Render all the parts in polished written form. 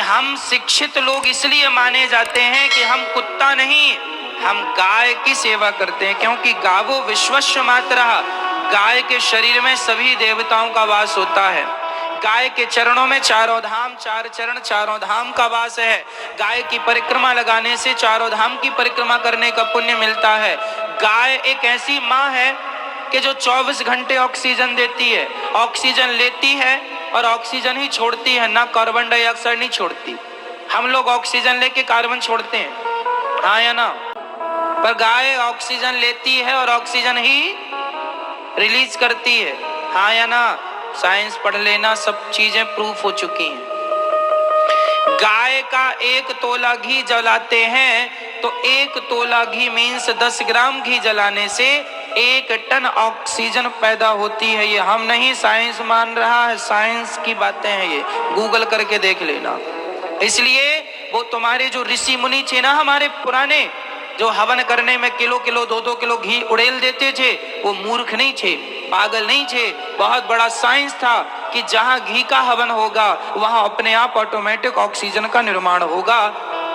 हम शिक्षित लोग इसलिए माने जाते हैं कि हम कुत्ता नहीं, हम गाय की सेवा करते हैं, क्योंकि गावो विश्वस्य मातरः, गाय के शरीर में सभी देवताओं का वास होता है। गाय के चरणों में चारों धाम, चार चरण चारों धाम का वास है। गाय की परिक्रमा लगाने से चारों धाम की परिक्रमा करने का पुण्य मिलता है। गाय एक ऐसी माँ है कि जो 24 घंटे ऑक्सीजन देती है, ऑक्सीजन लेती है और ऑक्सीजन ही छोड़ती है, ना कार्बन डाइऑक्साइड नहीं छोड़ती। हम लोग ऑक्सीजन लेके कार्बन छोड़ते हैं, हाँ या ना? पर गाय ऑक्सीजन लेती है और ऑक्सीजन ही रिलीज करती है, हाँ या ना? साइंस पढ़ लेना, सब चीजें प्रूफ हो चुकी हैं। गाय का 1 तोला घी जलाते हैं तो 1 तोला घी मीन्स 10 ग्राम घी जलाने से 1 टन ऑक्सीजन पैदा होती है। ये हम नहीं, साइंस मान रहा है, साइंस की बातें हैं, ये गूगल करके देख लेना। इसलिए वो तुम्हारे जो ऋषि मुनि थे ना, हमारे पुराने, जो हवन करने में किलो किलो 2-2 किलो घी उड़ेल देते थे, वो मूर्ख नहीं थे, पागल नहीं थे। बहुत बड़ा साइंस था कि जहां घी का हवन होगा वहां अपने आप ऑटोमेटिक ऑक्सीजन का निर्माण होगा।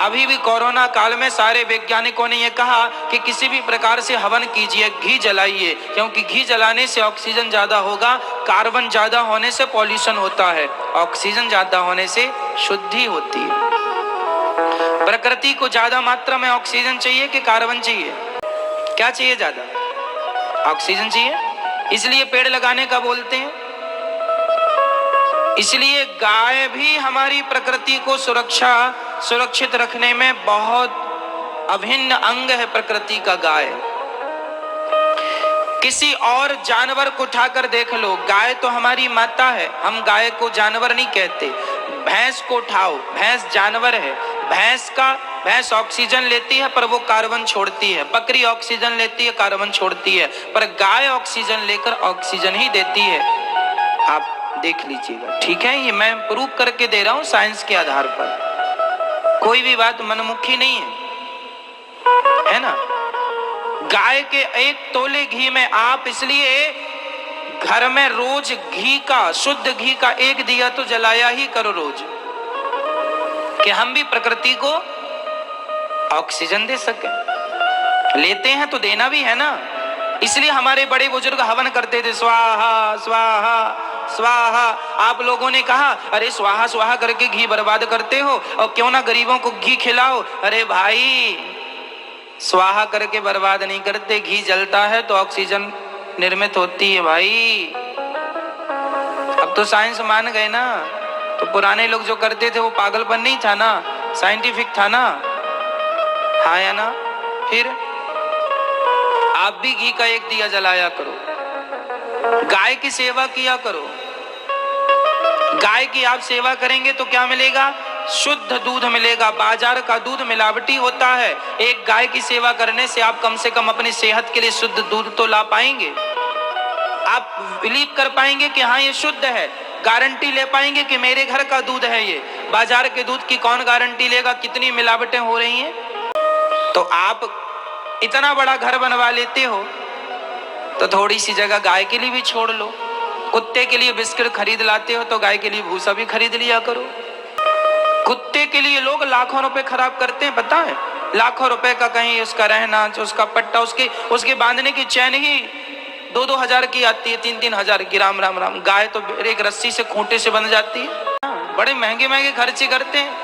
अभी भी कोरोना काल में सारे वैज्ञानिकों ने यह कहा कि किसी भी प्रकार से हवन कीजिए, घी जलाइए, क्योंकि घी जलाने से ऑक्सीजन ज्यादा होगा। कार्बन ज्यादा होने से पॉल्यूशन होता है, ऑक्सीजन ज्यादा होने से शुद्धि होती है। प्रकृति को ज्यादा मात्रा में ऑक्सीजन चाहिए कि कार्बन चाहिए? क्या चाहिए ज्यादा? ऑक्सीजन चाहिए, इसलिए पेड़ लगाने का बोलते हैं। इसलिए गाय भी हमारी प्रकृति को सुरक्षित रखने में बहुत अभिन्न अंग है। प्रकृति का गाय, किसी और जानवर को उठाकर देख लो, गाय तो हमारी माता है, हम गाय को जानवर नहीं कहते। भैंस को उठाओ, भैंस जानवर है, भैंस ऑक्सीजन लेती है पर वो कार्बन छोड़ती है। बकरी ऑक्सीजन लेती है, कार्बन छोड़ती है, पर गाय ऑक्सीजन लेकर ऑक्सीजन ही देती है। आप देख लीजिएगा, ठीक है? ये मैं प्रूव करके दे रहा हूं साइंस के आधार पर, कोई भी बात मनमुखी नहीं है ना? गाय के 1 तोले घी में आप इसलिए घर में रोज घी का, शुद्ध घी का 1 दिया तो जलाया ही करो रोज, कि हम भी प्रकृति को ऑक्सीजन दे सके। लेते हैं तो देना भी है ना। इसलिए हमारे बड़े बुजुर्ग हवन करते थे, स्वाहा स्वाहा स्वाहा। आप लोगों ने कहा अरे स्वाहा स्वाहा करके घी बर्बाद करते हो, और क्यों ना गरीबों को घी खिलाओ। अरे भाई, स्वाहा करके बर्बाद नहीं करते, घी जलता है तो ऑक्सीजन निर्मित होती है भाई। अब तो साइंस मान गए ना, तो पुराने लोग जो करते थे वो पागलपन नहीं था ना, साइंटिफिक था ना, हाँ या ना? फिर आप भी घी का 1 दिया जलाया करो, गाय की सेवा किया करो। गाय की आप सेवा करेंगे तो क्या मिलेगा? शुद्ध दूध मिलेगा। बाजार का दूध मिलावटी होता है, एक गाय की सेवा करने से आप कम से कम अपनी सेहत के लिए शुद्ध दूध तो ला पाएंगे। आप बिलीव कर पाएंगे कि हाँ ये शुद्ध है, गारंटी ले पाएंगे कि मेरे घर का दूध है ये। बाजार के दूध की कौन गारंटी लेगा, कितनी मिलावटें हो रही हैं। तो आप इतना बड़ा घर बनवा लेते हो तो थोड़ी सी जगह गाय के लिए भी छोड़ लो। कुत्ते के लिए बिस्किट खरीद लाते हो तो गाय के लिए भूसा भी खरीद लिया करो। कुत्ते के लिए लोग लाखों रुपए खराब करते हैं, पता है? लाखों रुपए का कहीं उसका रहना, उसका पट्टा, उसके बांधने की चैन ही 2-2 हजार की आती है, 3-3 हजार की। राम राम राम। गाय तो एक रस्सी से, खूंटे से बंध जाती है। बड़े महंगे महंगे खर्चे करते हैं।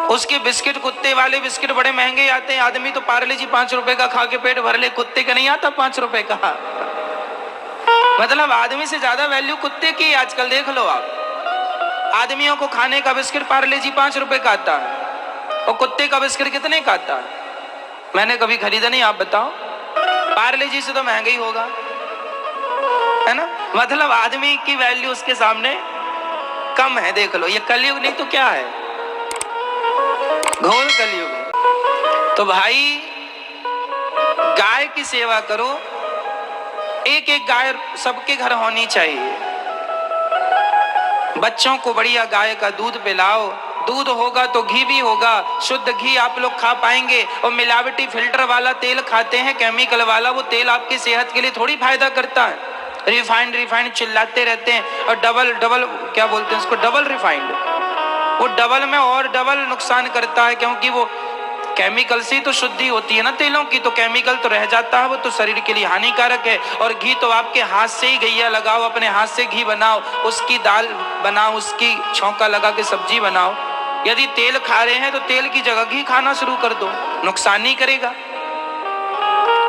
उसके बिस्किट, कुत्ते वाले बिस्किट बड़े महंगे आते हैं। आदमी तो पार्ले जी 5 रुपए का खा के पेट भर ले, कुत्ते का नहीं आता 5 रुपए का। मतलब आदमी से ज्यादा वैल्यू कुत्ते की आजकल। देख लो आप, आदमियों को खाने का बिस्किट पार्ले जी 5 रुपए का आता है, और कुत्ते का बिस्किट कितने का आता है? मैंने कभी खरीदा नहीं, आप बताओ। पार्ले जी से तो महंगा ही होगा, है ना? मतलब आदमी की वैल्यू उसके सामने कम है। देख लो, ये कलयुग नहीं तो क्या है, घोर कलयुग। तो भाई गाय की सेवा करो, 1-1 गाय सबके घर होनी चाहिए। बच्चों को बढ़िया गाय का दूध पिलाओ, दूध होगा तो घी भी होगा, शुद्ध घी आप लोग खा पाएंगे। और मिलावटी फिल्टर वाला तेल खाते हैं, केमिकल वाला, वो तेल आपकी सेहत के लिए थोड़ी फायदा करता है। रिफाइंड चिल्लाते रहते हैं, और डबल क्या बोलते हैं उसको, डबल रिफाइंड। वो वो डबल में और डबल नुकसान करता है, क्योंकि वो केमिकल से तो शुद्धि होती है ना तेलों की, तो केमिकल तो रह जाता है, वो तो शरीर के लिए हानिकारक है। और घी तो आपके हाथ से ही गैया लगाओ, अपने हाथ से घी बनाओ, उसकी दाल बनाओ, उसकी छौंका लगा के सब्जी बनाओ। यदि तेल खा रहे हैं तो तेल की जगह घी खाना शुरू कर दो, नुकसान नहीं करेगा।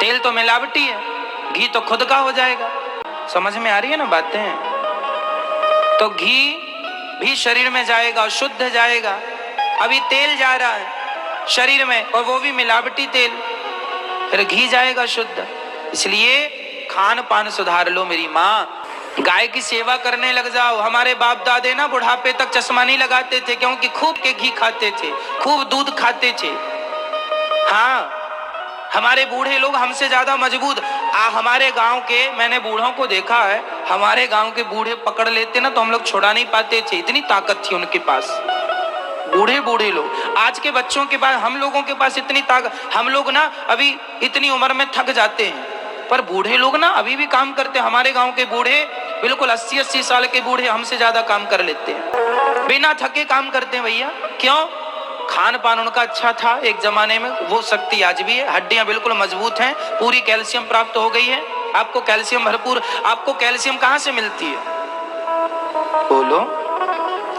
तेल तो मिलावटी है, घी तो खुद का हो जाएगा। समझ में आ रही है ना बातें? तो घी भी शरीर में जाएगा और शुद्ध जाएगा। अभी तेल जा रहा है शरीर में और वो भी मिलावटी तेल, फिर घी जाएगा शुद्ध। इसलिए खान पान सुधार लो मेरी माँ, गाय की सेवा करने लग जाओ। हमारे बाप दादे ना बुढ़ापे तक चश्मा नहीं लगाते थे, क्योंकि खूब के घी खाते थे, खूब दूध खाते थे। हाँ, हमारे बूढ़े लोग हमसे ज्यादा मजबूत। हमारे गांव के, मैंने बूढ़ों को देखा है, हमारे गांव के बूढ़े पकड़ लेते ना तो हम लोग छुड़ा नहीं पाते थे, इतनी ताकत थी उनके पास। बूढ़े बूढ़े लोग, आज के बच्चों के पास, हम लोगों के पास इतनी ताकत, हम लोग ना अभी इतनी उम्र में थक जाते हैं, पर बूढ़े लोग ना अभी भी काम करते हैं। हमारे गांव के बूढ़े बिल्कुल 80-80 साल के बूढ़े हमसे ज्यादा काम कर लेते हैं, बिना थके काम करते हैं भैया। क्यों? खान पान उनका अच्छा था एक जमाने में, वो शक्ति आज भी है, हड्डियां बिल्कुल मजबूत हैं, पूरी कैल्शियम प्राप्त हो गई है। आपको कैल्शियम भरपूर, आपको कैल्शियम कहां से मिलती है? बोलो,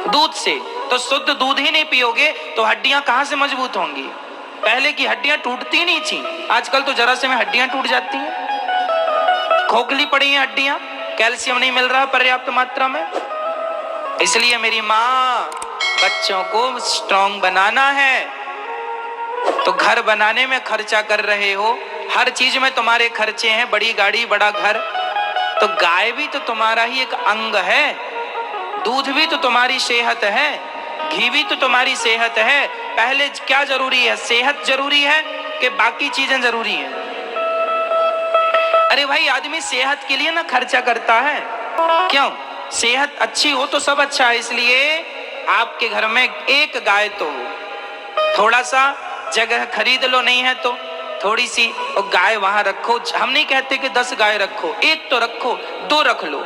दूध से। तो शुद्ध दूध ही नहीं पियोगे तो हड्डियां कहां से मजबूत होंगी? पहले की हड्डियां टूटती नहीं थी, आजकल तो जरा से में हड्डियां टूट जाती हैं, खोखली पड़ी हैं हड्डियां, कैल्शियम नहीं मिल रहा पर्याप्त मात्रा में। इसलिए मेरी माँ, बच्चों को स्ट्रांग बनाना है तो घर बनाने में खर्चा कर रहे हो, हर चीज में तुम्हारे खर्चे हैं, बड़ी गाड़ी बड़ा घर, तो गाय भी तो तुम्हारा ही एक अंग है, दूध भी तो तुम्हारी सेहत है, घी भी तो तुम्हारी सेहत है। पहले क्या जरूरी है? सेहत जरूरी है कि बाकी चीजें जरूरी हैं? अरे भाई, आदमी सेहत के लिए ना खर्चा करता है, क्यों? सेहत अच्छी हो तो सब अच्छा है। इसलिए आपके घर में एक गाय तो हो, थोड़ा सा जगह खरीद लो, नहीं है तो थोड़ी सी, और गाय वहां रखो। हम नहीं कहते कि 10 गाय रखो, एक तो रखो, 2 रख लो।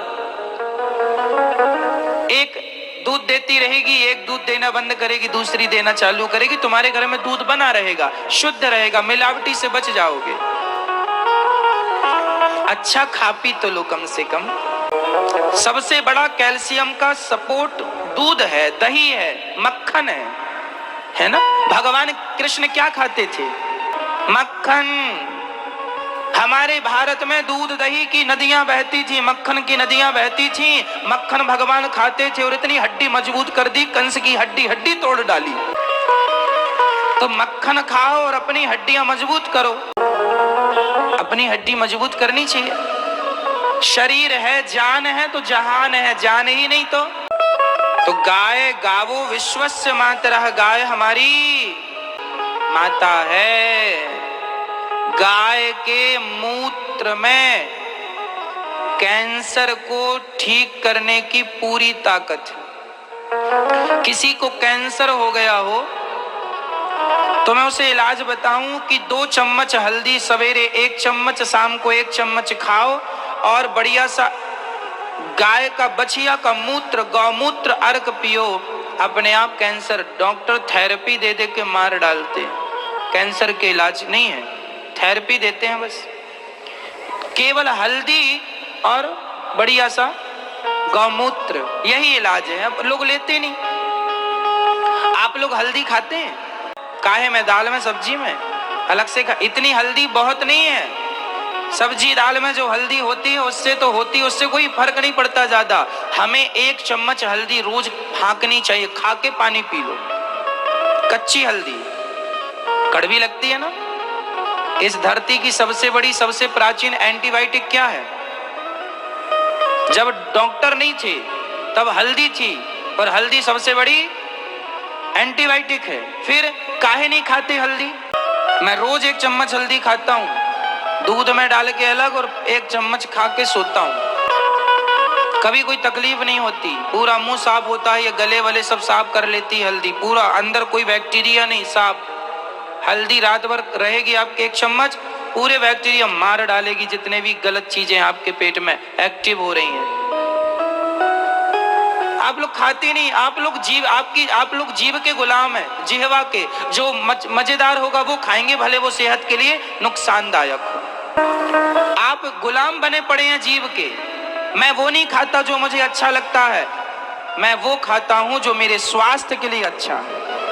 एक दूध देती रहेगी, एक दूध देना बंद करेगी, दूसरी देना चालू करेगी, तुम्हारे घर में दूध बना रहेगा, शुद्ध रहेगा, मिलावटी से बच जाओगे। अच्छा खा पी तो लो कम से कम। सबसे बड़ा कैल्शियम का सपोर्ट दूध है, दही है, मक्खन है ना? भगवान कृष्ण क्या खाते थे? मक्खन। हमारे भारत में दूध दही की नदियां बहती थी, मक्खन की नदियां बहती थी, मक्खन भगवान खाते थे और इतनी हड्डी मजबूत कर दी, कंस की हड्डी तोड़ डाली। तो मक्खन खाओ और अपनी हड्डियां मजबूत करो, अपनी हड्डी मजबूत करनी चाहिए। शरीर है, जान है तो जहान है, जान ही नहीं तो गाय गावो विश्वस्य मातरः, गाय हमारी माता है। गाय के मूत्र में कैंसर को ठीक करने की पूरी ताकत है। किसी को कैंसर हो गया हो तो मैं उसे इलाज बताऊं कि 2 चम्मच हल्दी सवेरे 1 चम्मच, शाम को 1 चम्मच खाओ, और बढ़िया सा गाय का बछिया का मूत्र, गौमूत्र अर्क पियो, अपने आप कैंसर। डॉक्टर थेरेपी दे दे के मार डालते हैं, कैंसर के इलाज नहीं है, थेरेपी देते हैं बस। केवल हल्दी और बढ़िया सा गौमूत्र, यही इलाज है। अब लोग लेते नहीं। आप लोग हल्दी खाते हैं काहे में? दाल में, सब्जी में अलग से इतनी हल्दी बहुत नहीं है। सब्जी दाल में जो हल्दी होती है उससे कोई फर्क नहीं पड़ता ज्यादा। हमें 1 चम्मच हल्दी रोज फाँकनी चाहिए, खा के पानी पी लो। कच्ची हल्दी कड़वी लगती है ना? इस धरती की सबसे बड़ी, सबसे प्राचीन एंटीबायोटिक क्या है? जब डॉक्टर नहीं थे तब हल्दी थी, पर हल्दी सबसे बड़ी एंटीबायोटिक है। फिर काहे नहीं खाते हल्दी? मैं रोज 1 चम्मच हल्दी खाता हूँ, दूध में डाल के अलग, और 1 चम्मच खा के सोता हूँ। कभी कोई तकलीफ नहीं होती, पूरा मुंह साफ होता है, ये गले वाले सब साफ कर लेती है हल्दी, पूरा अंदर कोई बैक्टीरिया नहीं, साफ। हल्दी रात भर रहेगी आपके 1 चम्मच, पूरे बैक्टीरिया मार डालेगी, जितने भी गलत चीजें आपके पेट में एक्टिव हो रही हैं। आप लोग खाते नहीं, आप लोग जीव के गुलाम है, जिहवा के। जो मजेदार होगा वो खाएंगे, भले वो सेहत के लिए नुकसानदायक हो। आप गुलाम बने पड़े हैं जीव के। मैं वो नहीं खाता जो मुझे अच्छा लगता है, मैं वो खाता हूं जो मेरे स्वास्थ्य के लिए अच्छा है।